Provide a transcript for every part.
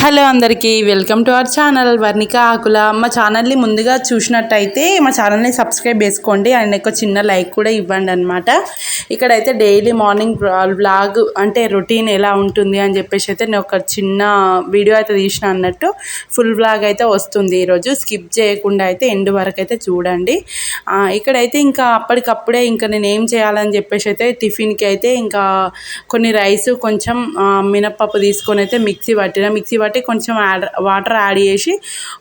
Hello అందరికీ welcome to our channel Varnika Akula. మా ఛానల్ని ముందుగా చూసినట్టయితే మా ఛానల్ని సబ్స్క్రైబ్ చేసుకోండి అండ్ ఒక చిన్న లైక్ కూడా ఇవ్వండి అనమాట. ఇక్కడైతే డైలీ మార్నింగ్ వ్లాగ్ అంటే రొటీన్ ఎలా ఉంటుంది అని చెప్పేసి అయితే నేను ఒక చిన్న వీడియో అయితే తీసిన అన్నట్టు ఫుల్ వ్లాగ్ అయితే వస్తుంది. ఈరోజు స్కిప్ చేయకుండా అయితే ఎండ్ వరకు అయితే చూడండి. ఇక్కడైతే ఇంకా అప్పటికప్పుడే ఇంకా నేను ఏం చేయాలని చెప్పేసి అయితే టిఫిన్కి అయితే ఇంకా కొన్ని రైస్ కొంచెం మినప్పప్పు తీసుకొని అయితే మిక్సీ పట్టి కొంచెం వాటర్ యాడ్ చేసి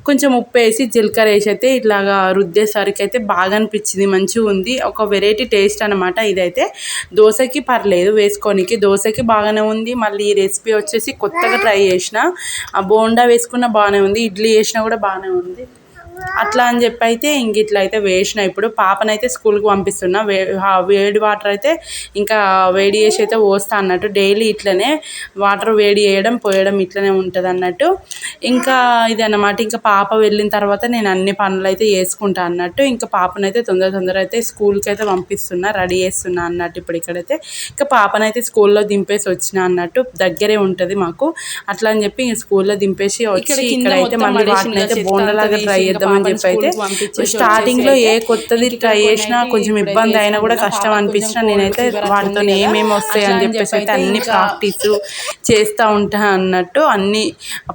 కొంచెం ఉప్పు వేసి జీలకర్ర వేసి అయితే ఇట్లాగా రుద్దేసరికి అయితే బాగా అనిపించింది. మంచిగా ఉంది, ఒక వెరైటీ టేస్ట్ అనమాట. ఇదైతే దోశకి పర్లేదు వేసుకోనికి, దోశకి బాగానే ఉంది. మళ్ళీ ఈ రెసిపీ వచ్చేసి కొత్తగా ట్రై చేసిన, బోండా వేసుకున్న బాగానే ఉంది, ఇడ్లీ వేసినా కూడా బాగానే ఉంది. అట్లా అని చెప్పి అయితే ఇంక ఇట్లా అయితే వేసిన. ఇప్పుడు పాపనైతే స్కూల్కి పంపిస్తున్నా. వేడి వాటర్ అయితే ఇంకా వేడి చేసి అయితే పోస్తా అన్నట్టు. డైలీ ఇట్లనే వాటర్ వేడి చేయడం పోయడం ఇట్లనే ఉంటుంది అన్నట్టు. ఇంకా ఇది అన్నమాట. ఇంకా పాప వెళ్ళిన తర్వాత నేను అన్ని పనులు అయితే చేసుకుంటా అన్నట్టు. ఇంకా పాపనైతే తొందర అయితే స్కూల్కి అయితే పంపిస్తున్నా, రెడీ చేస్తున్నా అన్నట్టు. ఇప్పుడు ఇక్కడైతే ఇంకా పాపనైతే స్కూల్లో దింపేసి వచ్చిన అన్నట్టు. దగ్గరే ఉంటుంది మాకు. అట్లా అని చెప్పి స్కూల్లో దింపేసి వచ్చి ఇక్కడైతే మళ్ళీ వాటిని అయితే బోండలాగా ట్రై చేద్దామని చెప్పి అయితే స్టార్టింగ్లో ఏ కొత్తది ట్రై చేసినా కొంచెం ఇబ్బంది అయినా కూడా కష్టం అనిపించినా నేనైతే వాటితో ఏమేమి వస్తాయి అని చెప్పేసి అయితే అన్ని ప్రాక్టీస్ చేస్తూ ఉంటాను అన్నట్టు. అన్ని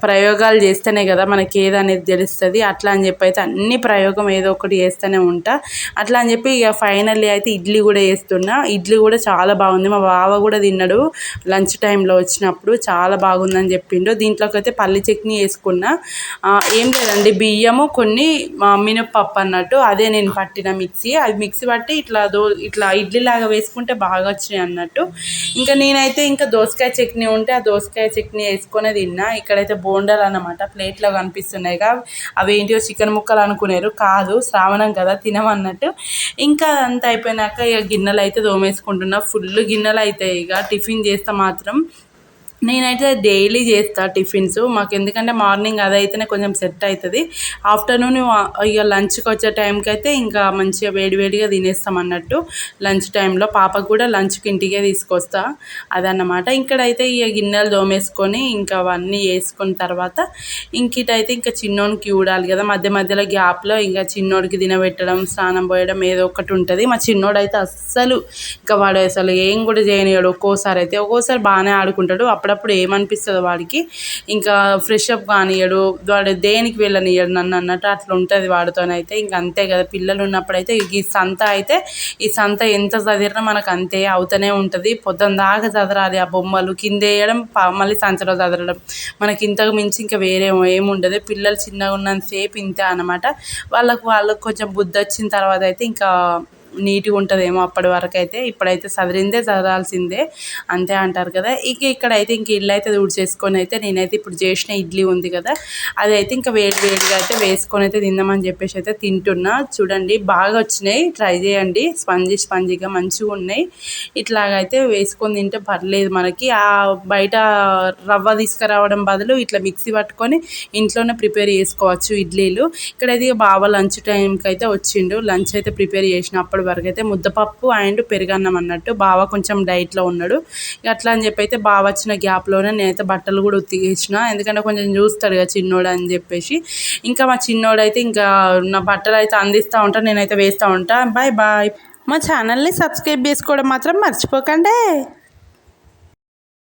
ప్రయోగాలు చేస్తేనే కదా మనకి ఏదనేది తెలుస్తుంది. అట్లా అని చెప్పి అయితే అన్ని ప్రయోగం ఏదో ఒకటి చేస్తూనే ఉంటా. అట్లా అని చెప్పి ఇక ఫైనల్లీ అయితే ఇడ్లీ కూడా వేస్తున్నా. ఇడ్లీ కూడా చాలా బాగుంది. మా బావ కూడా తిన్నాడు లంచ్ టైంలో వచ్చినప్పుడు, చాలా బాగుందని చెప్పిండు. దీంట్లోకి అయితే పల్లి చట్నీ వేసుకున్నా. ఏం లేదండి, బియ్యము కొన్ని మినప్పప్పు అన్నట్టు, అదే నేను పట్టిన మిక్సీ. అది మిక్సీ పట్టి ఇట్లా ఇడ్లీ లాగా వేసుకుంటే బాగా వచ్చినాయి అన్నట్టు. ఇంకా నేనైతే ఇంకా దోసకాయ చట్నీ ఉంటే ఆ దోసకాయ చట్నీ వేసుకొని తిన్నా. ఇక్కడైతే బోండాలు అన్నమాట ప్లేట్లో కనిపిస్తున్నాయిగా, అవి ఏంటివో చికెన్ ముక్కలు అనుకున్నారు, కాదు శ్రావణం కదా తినమన్నట్టు. ఇంకా అంతా అయిపోయినాక ఇక గిన్నెలు అయితే తోమేసుకుంటున్నా. ఫుల్ గిన్నెలు అవుతాయి. ఇక టిఫిన్ చేస్తే మాత్రం నేనైతే డైలీ చేస్తా టిఫిన్స్ మాకు, ఎందుకంటే మార్నింగ్ అదైతేనే కొంచెం సెట్ అవుతుంది. ఆఫ్టర్నూన్ ఇక లంచ్కి వచ్చే టైంకి అయితే ఇంకా మంచిగా వేడివేడిగా తినేస్తాం అన్నట్టు. లంచ్ టైంలో పాపకు కూడా లంచ్కి ఇంటికే తీసుకొస్తా, అదన్నమాట. ఇక్కడైతే ఇక గిన్నెలు దోమేసుకొని ఇంకా అవన్నీ వేసుకున్న తర్వాత ఇంకిటైతే ఇంకా చిన్నోనికి ఊడాలి కదా, మధ్య మధ్యలో గ్యాప్లో ఇంకా చిన్నోడికి తినబెట్టడం, స్నానం పోయడం ఏదో ఒకటి ఉంటుంది. మా చిన్నోడు అయితే అస్సలు ఇంకా వాడు అసలు ఏం కూడా చేయనివాడు. ఒక్కోసారి బాగానే ఆడుకుంటాడు. అప్పుడప్పుడు ఏమనిపిస్తుందో వాడికి, ఇంకా ఫ్రెష్ అప్ కానియడు, వాడు దేనికి వెళ్ళనియడు నన్ను అన్నట్టు. అట్లా ఉంటుంది వాడితోనైతే. ఇంక అంతే కదా, పిల్లలు ఉన్నప్పుడైతే ఈ సంత ఎంత చదివినా మనకు అంతే అవుతూనే ఉంటుంది. పొద్దున్న దాకా చదరాలి, ఆ బొమ్మలు కింద వేయడం, మళ్ళీ సంచలో చదరడం, మనకి ఇంతకు మించి ఇంకా వేరే ఏముండదు. పిల్లలు చిన్నగా ఉన్నంతసేపు ఇంతే అనమాట. వాళ్ళకు కొంచెం బుద్ధి వచ్చిన తర్వాత అయితే ఇంకా నీట్గా ఉంటుందేమో అప్పటి వరకు అయితే. ఇప్పుడైతే చదిరిందే చదరాల్సిందే అంతే అంటారు కదా. ఇక్కడైతే ఇంక ఇల్లు అయితే తుడిచేసుకొని అయితే నేనైతే ఇప్పుడు చేసిన ఇడ్లీ ఉంది కదా, అదైతే ఇంకా వేడిగా అయితే వేసుకొని అయితే తిందామని చెప్పేసి అయితే తింటున్నా. చూడండి బాగా వచ్చినాయి, ట్రై చేయండి. స్పంజీగా మంచిగా ఉన్నాయి. ఇట్లాగైతే వేసుకొని తింటే పర్లేదు మనకి. ఆ బయట రవ్వ తీసుకురావడం బదులు ఇట్లా మిక్సీ పట్టుకొని ఇంట్లోనే ప్రిపేర్ చేసుకోవచ్చు ఇడ్లీలు. ఇక్కడైతే బావ లంచ్ టైంకి అయితే వచ్చిండు. లంచ్ అయితే ప్రిపేర్ చేసినప్పుడు వరకు అయితే ముద్దపప్పు అండ్ పెరుగన్నం అన్నట్టు. బావ కొంచెం డైట్లో ఉన్నాడు. అట్లా అని చెప్పి అయితే బావ వచ్చిన గ్యాప్లోనే నేనైతే బట్టలు కూడా ఉతికేసిన, ఎందుకంటే కొంచెం చూస్తాడు కదా చిన్నోడు అని చెప్పేసి. ఇంకా మా చిన్నోడు అయితే ఇంకా నా బట్టలు అయితే అందిస్తూ ఉంటా, నేనైతే వేస్తూ ఉంటా. బాయ్. మా ఛానల్ని సబ్స్క్రైబ్ చేసుకోవడం మాత్రం మర్చిపోకండి.